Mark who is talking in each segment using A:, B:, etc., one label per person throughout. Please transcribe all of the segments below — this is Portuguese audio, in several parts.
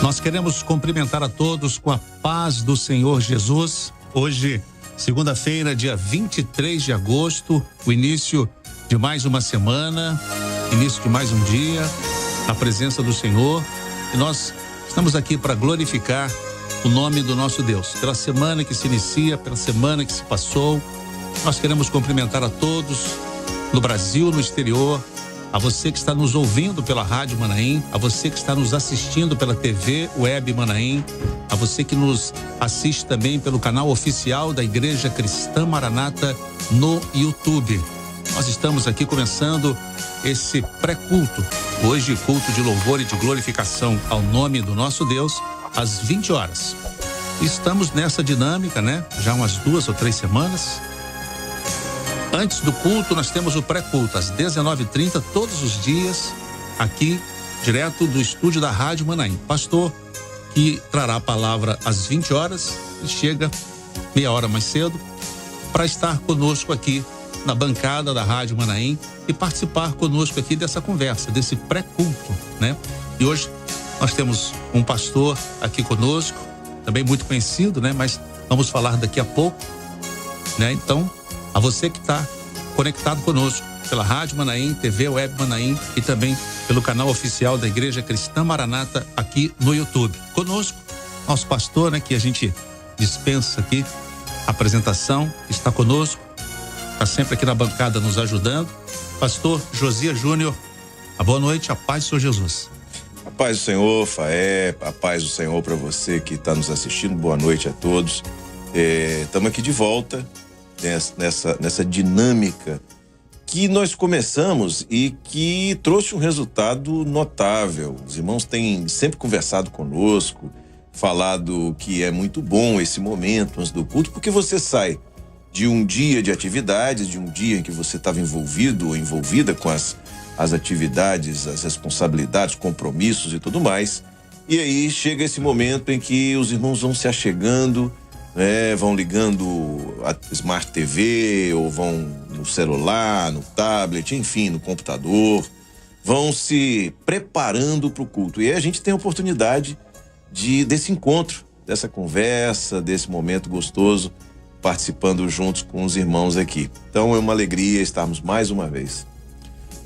A: Nós queremos cumprimentar a todos com a paz do Senhor Jesus. Hoje, segunda-feira, dia 23 de agosto, o início de mais uma semana, início de mais um dia, na presença do Senhor. E nós estamos aqui para glorificar o nome do nosso Deus. Pela semana que se inicia, pela semana que se passou, nós queremos cumprimentar a todos no Brasil, no exterior, a você que está nos ouvindo pela Rádio Manaim, a você que está nos assistindo pela TV Web Manaim, a você que nos assiste também pelo canal oficial da Igreja Cristã Maranata no YouTube. Nós estamos aqui começando esse pré-culto, hoje culto de louvor e de glorificação ao nome do nosso Deus, às 20 horas. Estamos nessa dinâmica, né? Já umas 2 ou 3 semanas. Antes do culto, nós temos o pré-culto, às 19h30, todos os dias, aqui, direto do estúdio da Rádio Manaim. Pastor, que trará a palavra às 20 horas, e chega meia hora mais cedo, para estar conosco aqui na bancada da Rádio Manaim e participar conosco aqui dessa conversa, desse pré-culto, né? E hoje nós temos um pastor aqui conosco, também muito conhecido, né? Mas vamos falar daqui a pouco, né? Então, a você que está conectado conosco pela Rádio Manaim, TV Web Manaim e também pelo canal oficial da Igreja Cristã Maranata aqui no YouTube. Conosco, nosso pastor, né, que a gente dispensa aqui a apresentação, está conosco, está sempre aqui na bancada nos ajudando. Pastor Josias Júnior, a boa noite, a paz do Senhor Jesus.
B: A paz do Senhor, Faé, a paz do Senhor para você que está nos assistindo, boa noite a todos. Estamos aqui de volta nessa dinâmica que nós começamos e que trouxe um resultado notável. Os irmãos têm sempre conversado conosco, falado que é muito bom esse momento antes do culto, porque você sai de um dia de atividades, de um dia em que você estava envolvido ou envolvida com as atividades, as responsabilidades, compromissos e tudo mais, e aí chega esse momento em que os irmãos vão se achegando, vão ligando a Smart TV ou vão no celular, no tablet, enfim, no computador, vão se preparando para o culto. E aí a gente tem a oportunidade desse encontro, dessa conversa, desse momento gostoso, participando juntos com os irmãos aqui. Então é uma alegria estarmos mais uma vez.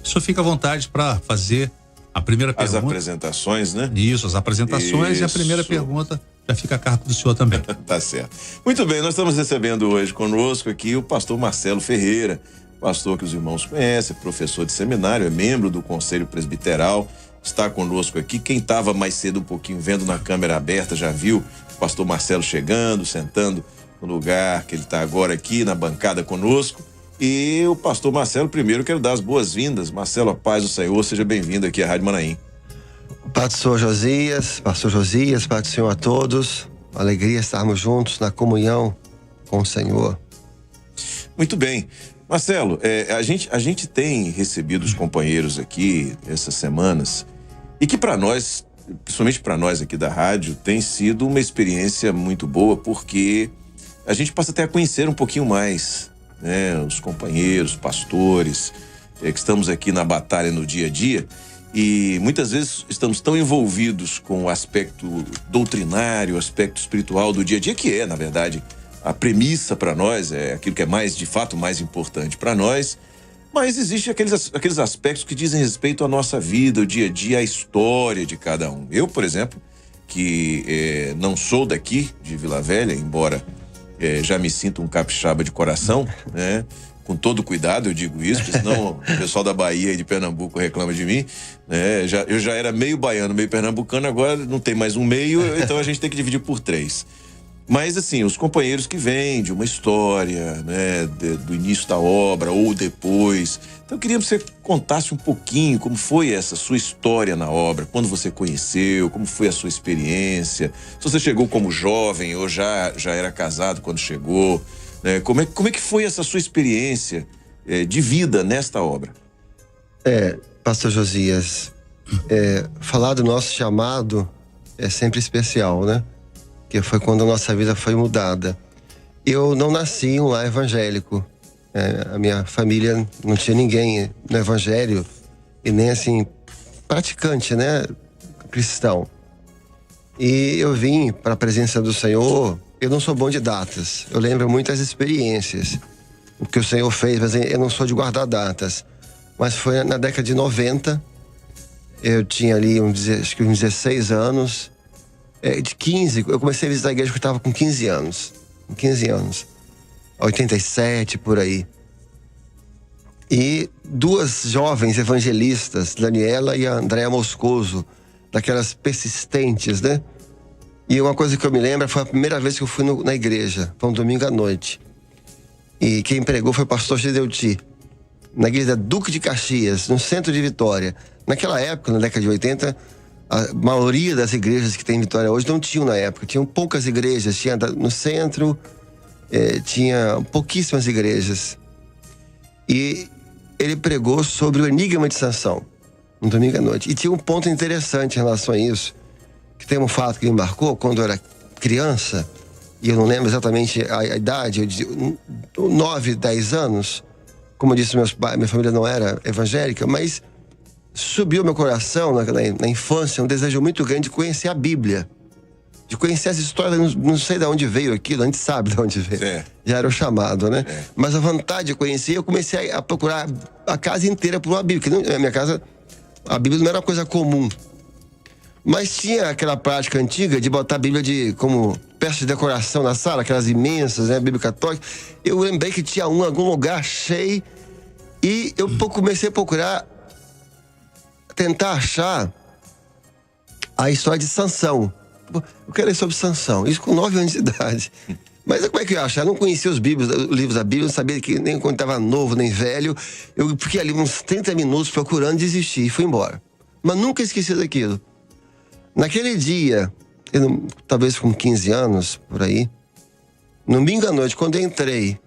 A: O senhor fica à vontade para fazer a primeira pergunta.
B: As apresentações, né?
A: Isso, as apresentações. Isso. E a primeira pergunta já fica a cargo do senhor também.
B: Tá certo. Muito bem, nós estamos recebendo hoje conosco aqui o pastor Marcelo Ferreira, pastor que os irmãos conhecem, professor de seminário, é membro do Conselho Presbiteral, está conosco aqui. Quem estava mais cedo um pouquinho vendo na câmera aberta já viu o pastor Marcelo chegando, sentando no lugar que ele está agora aqui na bancada conosco. E o pastor Marcelo, primeiro quero dar as boas-vindas. Marcelo, a paz do Senhor, seja bem-vindo aqui à Rádio Manaim.
C: Pastor Josias, paz do Senhor a todos. Alegria estarmos juntos na comunhão com o Senhor.
B: Muito bem. Marcelo, a gente tem recebido os companheiros aqui essas semanas e que para nós, principalmente para nós aqui da rádio, tem sido uma experiência muito boa, porque a gente passa até a conhecer um pouquinho mais, né, os companheiros, pastores, que estamos aqui na batalha no dia a dia, e muitas vezes estamos tão envolvidos com o aspecto doutrinário, o aspecto espiritual do dia a dia, que é, na verdade, a premissa para nós, é aquilo que é mais, de fato, mais importante para nós, mas existem aqueles aspectos que dizem respeito à nossa vida, o dia a dia, a história de cada um. Eu, por exemplo, que não sou daqui, de Vila Velha, embora já me sinto um capixaba de coração, né? Com todo cuidado eu digo isso, porque senão o pessoal da Bahia e de Pernambuco reclama de mim, né? Eu já era meio baiano, meio pernambucano, agora não tem mais um meio, então a gente tem que dividir por 3. Mas assim, os companheiros que vêm de uma história, né, do início da obra ou depois. Então eu queria que você contasse um pouquinho como foi essa sua história na obra, quando você conheceu, como foi a sua experiência, se você chegou como jovem ou já era casado quando chegou, né? Como é que foi essa sua experiência de vida nesta obra?
C: Pastor Josias, falar do nosso chamado é sempre especial, né? Que foi quando a nossa vida foi mudada. Eu não nasci em um lar evangélico. A minha família não tinha ninguém no evangelho e nem assim praticante, né, cristão. E eu vim para a presença do Senhor. Eu não sou bom de datas. Eu lembro muitas experiências, o que o Senhor fez, mas eu não sou de guardar datas. Mas foi na década de 90. Eu tinha ali acho que uns 16 anos. De 15, eu comecei a visitar a igreja quando eu estava com 15 anos. Com 15 anos. 87, por aí. E duas jovens evangelistas, Daniela e a Andréa Moscoso, daquelas persistentes, né? E uma coisa que eu me lembro, foi a primeira vez que eu fui na igreja. Foi um domingo à noite. E quem pregou foi o pastor Gideuti, na igreja Duque de Caxias, no centro de Vitória. Naquela época, na década de 80, a maioria das igrejas que tem em Vitória hoje não tinham na época. Tinham poucas igrejas. Tinha no centro, tinha pouquíssimas igrejas. E ele pregou sobre o enigma de Sansão, um domingo à noite. E tinha um ponto interessante em relação a isso, que tem um fato que me marcou quando eu era criança, e eu não lembro exatamente a idade, eu dizia 9, 10 anos. Como eu disse, minha família não era evangélica, mas subiu meu coração na infância um desejo muito grande de conhecer a Bíblia, de conhecer as histórias. Não sei de onde veio aquilo, a gente sabe de onde veio. Já era o chamado, né? Mas a vontade de conhecer, eu comecei a procurar a casa inteira por uma Bíblia, porque na minha casa a Bíblia não era uma coisa comum. Mas tinha aquela prática antiga de botar a Bíblia como peça de decoração na sala, aquelas imensas, né? Bíblia católica. Eu lembrei que tinha em algum lugar, achei, e eu comecei a procurar, tentar achar a história de Sansão. Eu quero ler sobre Sansão, isso com 9 anos de idade. Mas como é que eu ia achar? Eu não conhecia os livros da Bíblia, não sabia que nem quando estava novo, nem velho. Eu fiquei ali uns 30 minutos procurando, desisti e fui embora. Mas nunca esqueci daquilo. Naquele dia, talvez com 15 anos, por aí, no domingo à noite, quando eu entrei,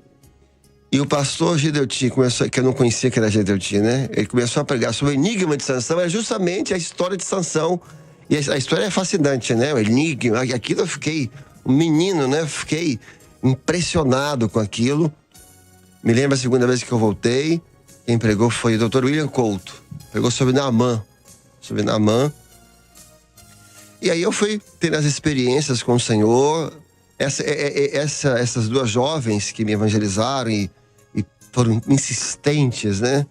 C: e o pastor Gideuti começou, que eu não conhecia que era Gideuti, né? Ele começou a pregar sobre o enigma de Sansão, era justamente a história de Sansão. E a história é fascinante, né? O enigma, aquilo eu fiquei, um menino, né? Fiquei impressionado com aquilo. Me lembro a segunda vez que eu voltei, quem pregou foi o Dr. William Couto. Pregou sobre Naamã. E aí eu fui tendo as experiências com o Senhor. Essas duas jovens que me evangelizaram e foram insistentes, né?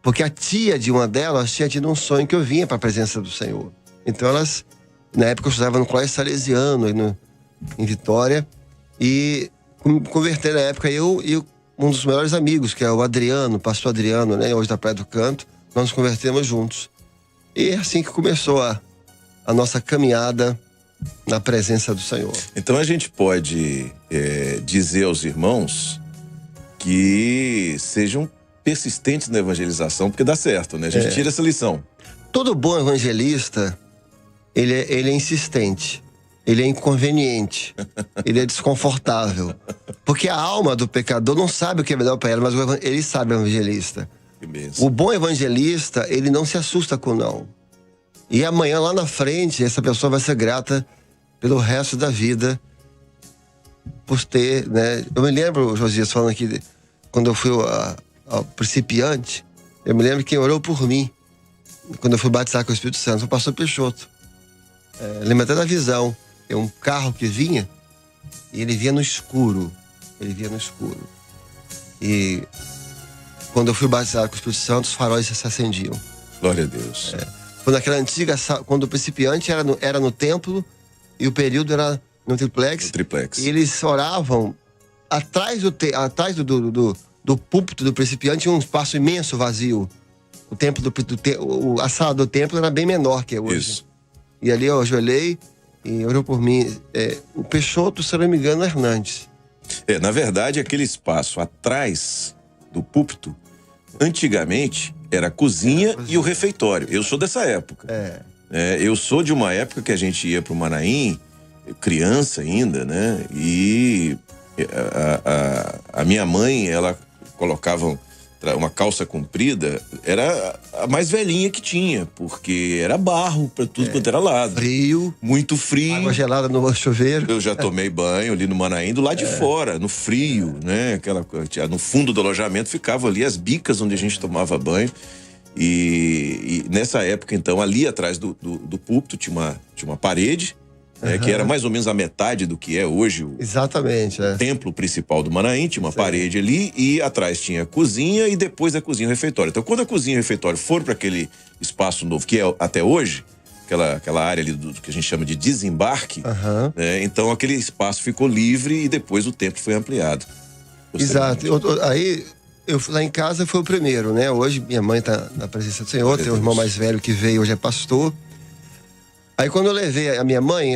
C: Porque a tia de uma delas tinha tido um sonho que eu vinha para a presença do Senhor. Então elas, na época eu estudava no colégio salesiano em Vitória, e me convertei na época eu e um dos melhores amigos, que é o Adriano, pastor Adriano, né? Hoje da Praia do Canto, nós nos convertemos juntos. E é assim que começou a nossa caminhada na presença do Senhor.
B: Então a gente pode dizer aos irmãos que sejam persistentes na evangelização, porque dá certo, né? A gente tira essa lição.
C: Todo bom evangelista, ele é insistente, ele é inconveniente, ele é desconfortável. Porque a alma do pecador não sabe o que é melhor para ela, mas ele sabe, o evangelista. O bom evangelista, ele não se assusta com não. E amanhã, lá na frente, essa pessoa vai ser grata pelo resto da vida por ter, né? Eu me lembro, Josias, falando aqui, quando eu fui ao principiante, eu me lembro que quem orou por mim, quando eu fui batizar com o Espírito Santo, foi o pastor Peixoto. Lembro até da visão. É um carro que vinha, e ele vinha no escuro. E quando eu fui batizar com o Espírito Santo, os faróis se acendiam.
B: Glória a Deus.
C: Quando aquela antiga, quando o principiante era no templo e o período era no triplex. E eles oravam atrás do púlpito do principiante, tinha um espaço imenso vazio. O templo a sala do templo era bem menor que é hoje.
B: Isso.
C: E ali eu ajoelhei e orou por mim. O Peixoto, se não me engano, Hernandes.
B: Na verdade, aquele espaço atrás do púlpito, antigamente, era a cozinha e o refeitório. Eu sou dessa época. Eu sou de uma época que a gente ia para o Manaim, criança ainda, né? E a minha mãe, ela colocava uma calça comprida, era a mais velhinha que tinha, porque era barro para tudo quanto era lado.
C: Frio.
B: Muito frio.
C: Água gelada no chuveiro.
B: Eu já tomei banho ali no Manaim, do lado de fora, no frio, né? No fundo do alojamento ficavam ali as bicas onde a gente tomava banho. E nessa época, então, ali atrás do púlpito tinha uma parede, que era mais ou menos a metade do que é hoje o
C: Exatamente,
B: templo principal do Manaim. Tinha uma parede ali e atrás tinha a cozinha e depois a cozinha e o refeitório. Então, quando a cozinha e o refeitório foram para aquele espaço novo, que é até hoje, aquela área ali do que a gente chama de desembarque, então aquele espaço ficou livre e depois o templo foi ampliado.
C: Exato. Aí, lá em casa foi o primeiro, né? Hoje minha mãe tá na presença do Senhor, tem um irmão mais velho que veio, hoje é pastor. Aí quando eu levei a minha mãe,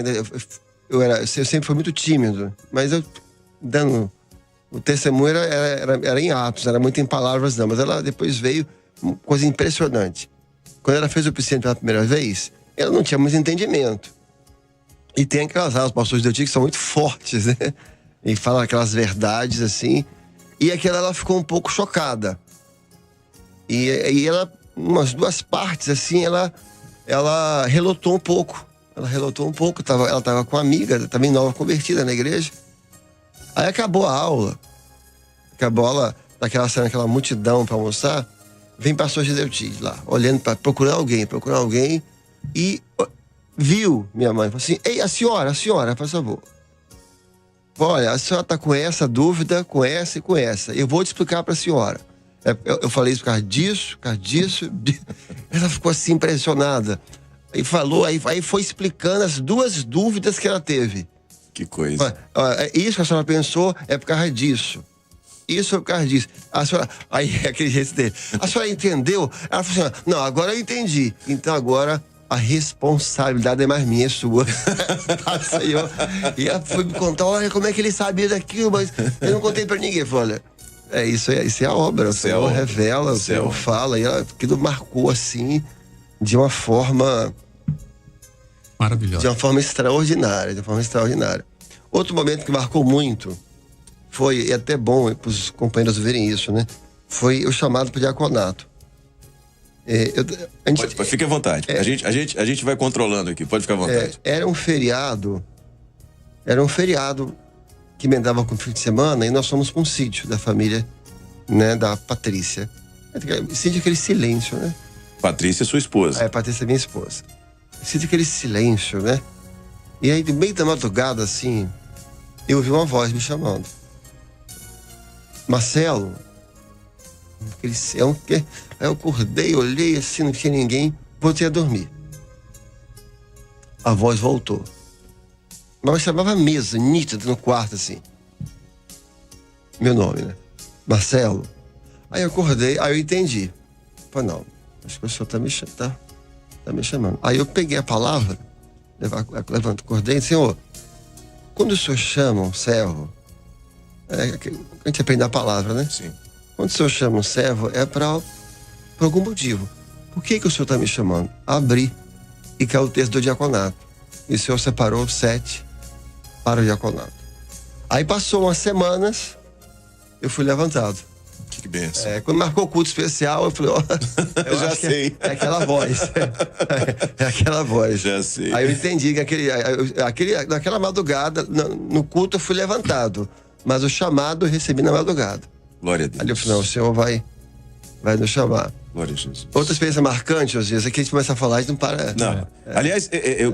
C: eu sempre fui muito tímido, mas eu dando o testemunho era em atos, era muito em palavras não, mas ela depois veio, uma coisa impressionante. Quando ela fez o piscina pela primeira vez, ela não tinha muito entendimento. E tem aquelas aulas, pastores de Deus que são muito fortes, né? E falam aquelas verdades assim. E aquela ela ficou um pouco chocada. E ela, umas duas partes assim, ela relutou um pouco. Ela estava com uma amiga, também nova convertida na igreja. Aí acabou a aula. Daquela cena, aquela multidão para almoçar. Vem pastor Gideotis lá, olhando para procurar alguém. E viu minha mãe, falou assim: ei, a senhora, por favor. Olha, a senhora está com essa dúvida, com essa e com essa. Eu vou te explicar para a senhora. Eu falei isso por causa disso. Ela ficou assim impressionada. Aí falou, aí foi explicando as duas dúvidas que ela teve.
B: Que coisa.
C: Isso que a senhora pensou é por causa disso. Isso é por causa disso. A senhora, aí aquele jeito dele. A senhora entendeu? Ela falou assim: não, agora eu entendi. Então agora a responsabilidade é mais minha, é sua. E ela foi me contar, olha, como é que ele sabia daquilo, mas eu não contei pra ninguém. Falei, olha, isso é a obra. O Senhor revela, o Senhor fala. E aquilo marcou assim, de uma forma
A: maravilhosa.
C: De uma forma extraordinária. Outro momento que marcou muito foi, e é até bom para os companheiros verem isso, né? Foi o chamado para o diaconato.
B: Fique à vontade. A gente vai controlando aqui, pode ficar à vontade.
C: Era um feriado que emendava com o fim de semana e nós fomos para um sítio da família, né, da Patrícia. Sítio aquele silêncio, né?
B: Patrícia é sua esposa.
C: Patrícia é minha esposa. Sítio aquele silêncio, né? E aí, no meio da madrugada, assim, eu ouvi uma voz me chamando. Marcelo. Aí eu acordei, olhei assim, não tinha ninguém, voltei a dormir. A voz voltou. Mas chamava mesa, nítida, no quarto, assim. Meu nome, né? Marcelo. Aí eu acordei, aí eu entendi. Falei, não, acho que o senhor tá me chamando. Aí eu peguei a palavra, levanto, acordei, Senhor, quando o senhor chama um servo, a gente aprende a palavra, né?
B: Sim.
C: Quando o senhor chama um servo, é por algum motivo. Por que o senhor está me chamando? Abri e caiu o texto do diaconato. E o senhor separou 7 para o diaconato. Aí passou umas semanas, eu fui levantado.
B: Que benção.
C: Quando marcou o culto especial, eu falei, eu
B: já sei.
C: É aquela voz. É aquela voz.
B: Já sei.
C: Aí eu entendi que naquela madrugada, no culto eu fui levantado, mas o chamado eu recebi na madrugada.
B: Glória a Deus.
C: Aí eu falei, não, o Senhor vai nos chamar.
B: Glória a Jesus.
C: Outra experiência marcante, às vezes, é que a gente começa a falar, a gente não para.
B: Não. Aliás, eu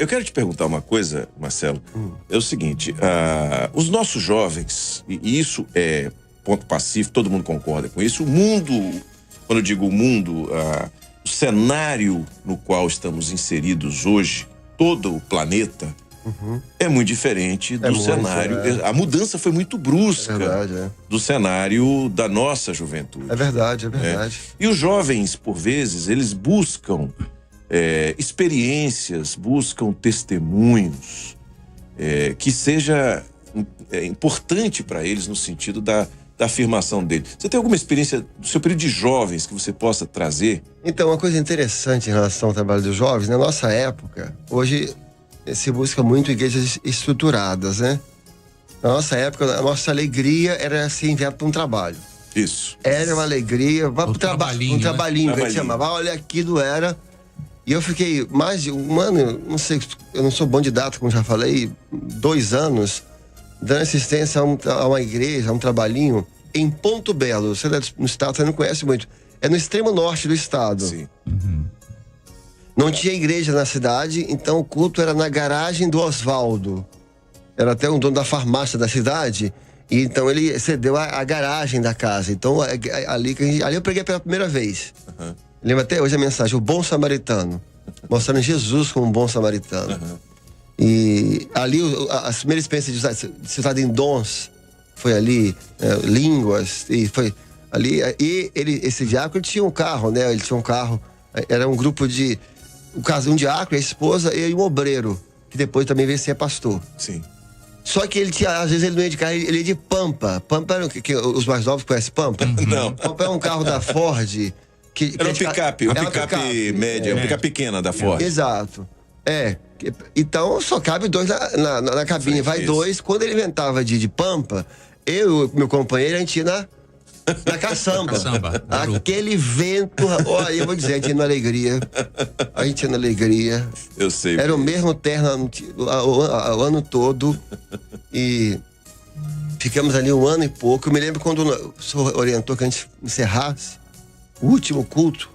B: quero te perguntar uma coisa, Marcelo. É o seguinte, os nossos jovens, e isso é ponto pacífico, todo mundo concorda com isso, o mundo, quando eu digo o mundo, o cenário no qual estamos inseridos hoje, todo o planeta, é muito diferente do cenário. A mudança foi muito brusca do cenário da nossa juventude.
C: É verdade.
B: E os jovens, por vezes, eles buscam experiências, buscam testemunhos que seja importante para eles no sentido da afirmação dele. Você tem alguma experiência do seu período de jovens que você possa trazer?
C: Então, uma coisa interessante em relação ao trabalho dos jovens, na nossa época, hoje se busca muito igrejas estruturadas, né? Na nossa época, a nossa alegria era ser enviado para um trabalho.
B: Isso.
C: Era uma alegria, vai para
A: trabalhinho,
C: um trabalhinho, que a gente chamava. Olha, aquilo era. E eu fiquei mais de um ano, não sei, eu não sou bom de data, como já falei, 2 anos, dando assistência a uma igreja, a um trabalhinho, em Ponto Belo. Você no estado, você não conhece muito. É no extremo norte do estado.
B: Sim.
C: Não tinha igreja na cidade, então o culto era na garagem do Oswaldo. Era até um dono da farmácia da cidade, e então ele cedeu a garagem da casa. Então ali eu preguei pela primeira vez.
B: Uhum.
C: Lembro até hoje a mensagem, o bom samaritano, mostrando Jesus como um bom samaritano.
B: Uhum.
C: E ali as primeiras experiências de ser usado em dons foi ali, línguas, e foi ali. E esse diácono tinha um carro, né? Ele tinha um carro, era um grupo de um diácono, a esposa e um obreiro, que depois também veio ser pastor.
B: Sim.
C: Só que ele tinha, às vezes ele não ia de carro, ele ia de Pampa. Pampa era que os mais novos conhecem Pampa?
B: Não.
C: Pampa é um carro da Ford.
B: Era um picape, média, um picape pequena da Ford.
C: Exato. Então só cabe dois na cabine. Vai dois. Quando ele inventava de Pampa, eu e meu companheiro, a gente ia na caçamba. Aquele vento. Olha, eu vou dizer, a gente ia na alegria. A gente ia na alegria.
B: Eu sei.
C: Era o mesmo terno o ano todo. E ficamos ali 1 ano e pouco. Eu me lembro quando o senhor orientou que a gente encerrasse o último culto.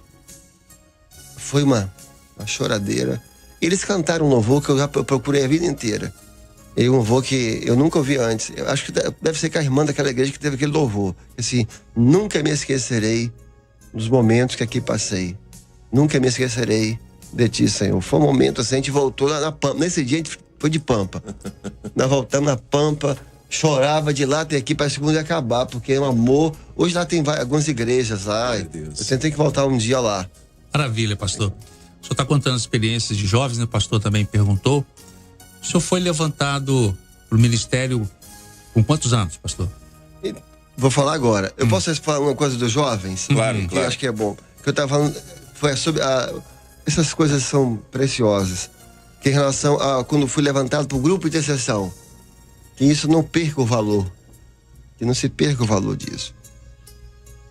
C: Foi uma choradeira. Eles cantaram um louvor que eu já procurei a vida inteira. E um louvor que eu nunca ouvi antes. Eu acho que deve ser com a irmã daquela igreja que teve aquele louvor. Assim, nunca me esquecerei dos momentos que aqui passei. Nunca me esquecerei de ti, Senhor. Foi um momento assim, a gente voltou lá na Pampa. Nesse dia a gente foi de Pampa. Nós voltamos na Pampa, chorava de lá até aqui, parece que o mundo ia acabar, porque é um amor. Hoje lá tem algumas igrejas lá. Eu tentei que voltar um dia lá.
A: Maravilha, pastor. O senhor está contando experiências de jovens, né? O pastor também perguntou. O senhor foi levantado para o ministério com quantos anos, pastor?
C: Vou falar agora. Eu posso falar uma coisa dos jovens?
B: Claro,
C: que eu acho que é bom. Que eu estava falando foi sobre essas coisas são preciosas. Que em relação a quando fui levantado para o grupo de intercessão, que isso não perca o valor. Que não se perca o valor disso.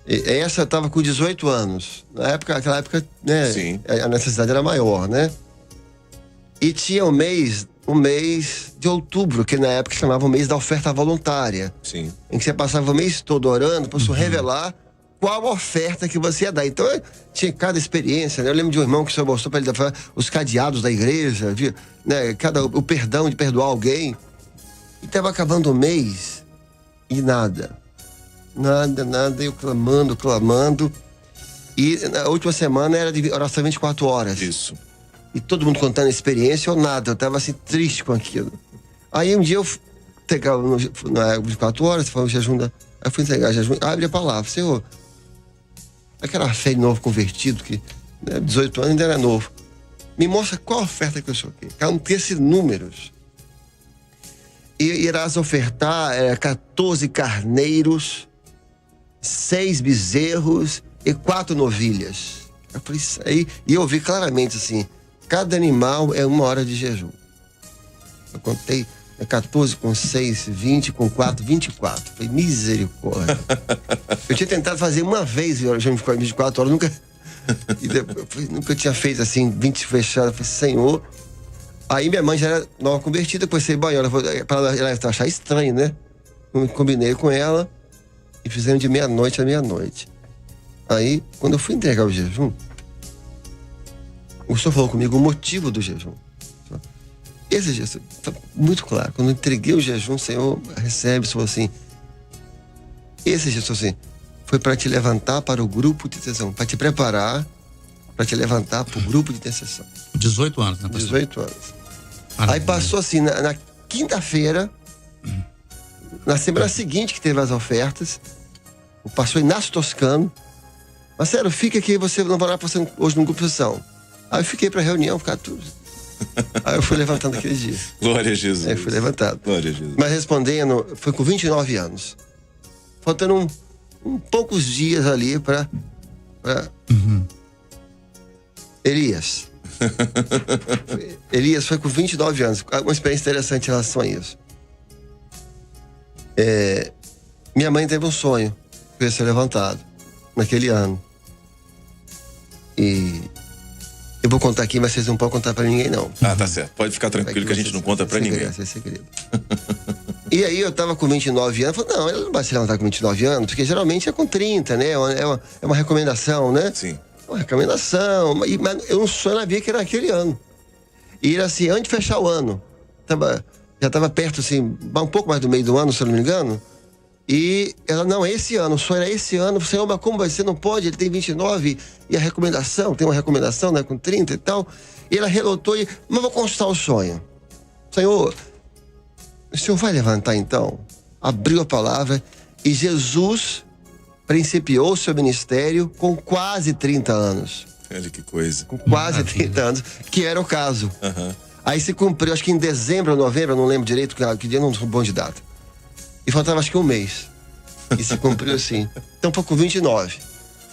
C: Essa eu estava com 18 anos. Naquela época, né?
B: Sim.
C: A necessidade era maior, né? E tinha o mês de outubro, que na época chamava o mês da oferta voluntária.
B: Sim.
C: Em que você passava o mês todo orando para revelar qual oferta que você ia dar. Então, tinha cada experiência, né? Eu lembro de um irmão que o senhor mostrou para ele os cadeados da igreja, né? O perdão de perdoar alguém. E estava acabando o mês e nada. Nada, eu clamando. E na última semana era de oração 24 horas.
B: Isso.
C: E todo mundo contando a experiência, ou nada. Eu tava assim, triste com aquilo. Aí um dia eu pegava na 24 horas, foi o jejum aí eu fui entregar o jejum, abre a palavra, Senhor, aquela fé de novo convertido, que 18 anos ainda era novo. Me mostra qual oferta que eu sou aqui. Cara, não tem esses números. E irás ofertar 14 carneiros, 6 bezerros e 4 novilhas. Eu falei isso aí, e eu vi claramente assim, cada animal é 1 hora de jejum. Eu contei 14 com 6, 20 com 4, 24. Falei, misericórdia. Eu tinha tentado fazer uma vez jejum de 24 horas, nunca tinha feito assim, 20 fechadas. Falei, Senhor. Aí minha mãe já era nova convertida, depois ser banho. Ela achar estranho, né? Eu combinei com ela e fizemos de meia-noite a meia-noite. Aí, quando eu fui entregar o jejum, o senhor falou comigo o motivo do jejum. Esse jejum, tá muito claro. Quando eu entreguei o jejum, o Senhor recebe, falou assim, esse jejum assim, foi para te levantar para o grupo de intercessão, para te preparar, para te levantar para o grupo de intercessão.
A: 18 anos, né, pastor?
C: 18 anos. Aí passou assim, na quinta-feira, na semana seguinte que teve as ofertas, o pastor Inácio Toscano, Marcelo, fica aqui, você não vai orar para você hoje no grupo de intercessão. Aí eu fiquei para reunião, ficar tudo. Aí eu fui levantando aquele dia.
B: Glória a Jesus.
C: Aí fui levantado.
B: Glória a Jesus.
C: Mas respondendo, foi com 29 anos. Faltando poucos dias ali para Elias. Elias foi com 29 anos. Uma experiência interessante em relação a isso. Minha mãe teve um sonho que eu ia ser levantado naquele ano. E eu vou contar aqui, mas vocês não podem contar pra ninguém, não.
B: Ah, tá certo. Pode ficar tranquilo que a gente não conta pra ninguém.
C: É segredo. E aí eu tava com 29 anos, falei, não, ela não vai se levantar com 29 anos, porque geralmente é com 30, né? É uma recomendação, né?
B: Sim.
C: uma recomendação, mas eu não sonhava que era aquele ano. E era assim, antes de fechar o ano, já estava perto, assim, um pouco mais do meio do ano, se eu não me engano. E ela, não, é esse ano, o sonho era esse ano. Senhor, mas como vai ser? Não pode, ele tem 29 e a recomendação, tem uma recomendação, né, com 30 e tal. E ela relotou e, mas vou consultar o sonho. Senhor, o senhor vai levantar então? Abriu a palavra e Jesus principiou o seu ministério com quase 30 anos.
B: Olha que coisa.
C: Com quase 30 anos, que era o caso.
B: Uhum.
C: Aí se cumpriu, acho que em dezembro ou novembro, eu não lembro direito, que dia, não sou bom de data. E faltava acho que um mês. E se cumpriu assim. Então foi com 29.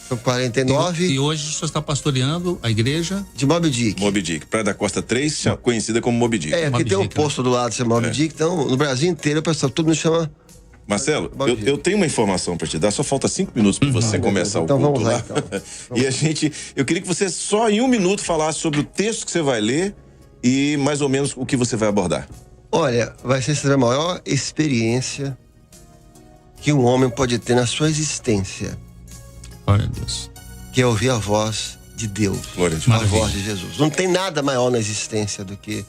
C: Com 49.
A: E hoje o senhor está pastoreando a igreja?
C: De Moby Dick.
B: Moby Dick. Praia da Costa 3, conhecida como Moby Dick.
C: É, porque
A: Moby
C: tem um
A: Dick,
C: posto do lado, chama Moby Dick. Então, no Brasil inteiro, o pessoal, todo mundo chama.
B: Marcelo, eu tenho uma informação para te dar, só falta 5 minutos para você começar
C: então,
B: o culto
C: vamos lá.
B: Então. E eu queria que você só em 1 minuto falasse sobre o texto que você vai ler e mais ou menos o que você vai abordar.
C: Olha, vai ser a maior experiência que um homem pode ter na sua existência,
A: Glória a Deus.
C: que é ouvir a voz de Deus,
B: Glória a Deus.
C: a
A: Maravilha.
C: voz de Jesus. Não tem nada maior na existência do que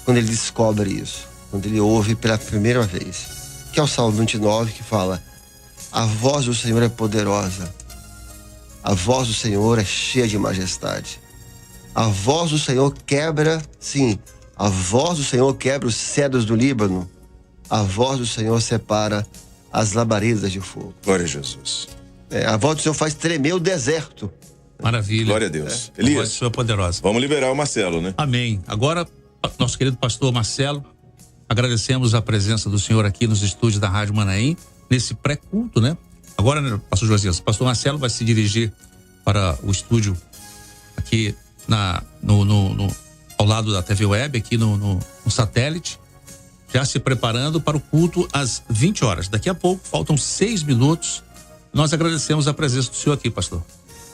C: quando ele descobre isso, quando ele ouve pela primeira vez. Que é o Salmo 29, que fala: a voz do Senhor é poderosa, a voz do Senhor é cheia de majestade. A voz do Senhor quebra, sim, a voz do Senhor quebra os cedros do Líbano. A voz do Senhor separa as labaredas de fogo.
B: Glória a Jesus.
C: A voz do Senhor faz tremer o deserto.
A: Maravilha.
B: Glória a Deus.
A: A voz do
B: Elias,
A: Senhor é poderosa.
B: vamos liberar o Marcelo, né?
A: Amém. Agora, nosso querido pastor Marcelo, agradecemos a presença do senhor aqui nos estúdios da Rádio Manaim, nesse pré-culto, né? Agora, né, pastor Josias, o pastor Marcelo vai se dirigir para o estúdio aqui ao lado da TV Web, aqui no satélite, já se preparando para o culto às 20 horas. Daqui a pouco, faltam 6 minutos. Nós agradecemos a presença do senhor aqui, pastor.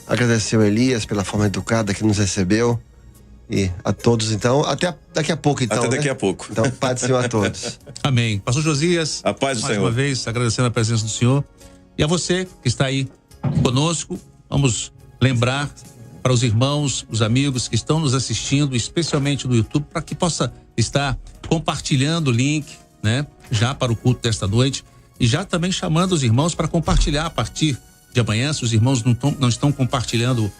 C: Agradecer o Elias pela forma educada que nos recebeu. E a todos, então, até daqui a pouco, então.
B: Até daqui
C: né?
B: a pouco.
C: Então, paz do Senhor a todos.
A: Amém. Pastor Josias,
B: A paz do
A: mais
B: Senhor.
A: uma vez, agradecendo a presença do senhor. E a você que está aí conosco, vamos lembrar para os irmãos, os amigos que estão nos assistindo, especialmente no YouTube, para que possa estar compartilhando o link, né? Já para o culto desta noite. E já também chamando os irmãos para compartilhar a partir de amanhã, se os irmãos não estão compartilhando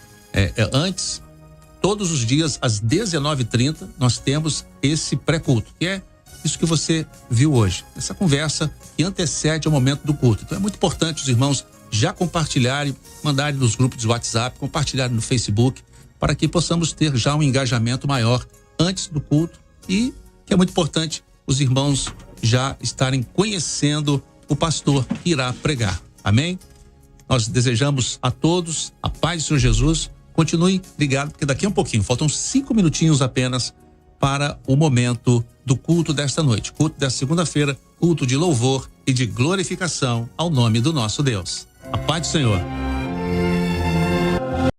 A: antes. Todos os dias, às 19h30, nós temos esse pré-culto, que é isso que você viu hoje. Essa conversa que antecede ao momento do culto. Então é muito importante os irmãos já compartilharem, mandarem nos grupos de WhatsApp, compartilharem no Facebook, para que possamos ter já um engajamento maior antes do culto e que é muito importante os irmãos já estarem conhecendo o pastor que irá pregar. Amém? Nós desejamos a todos a paz do Senhor Jesus. Continue ligado, porque daqui a um pouquinho, faltam 5 minutinhos apenas para o momento do culto desta noite. Culto desta segunda-feira, culto de louvor e de glorificação ao nome do nosso Deus. A paz do Senhor.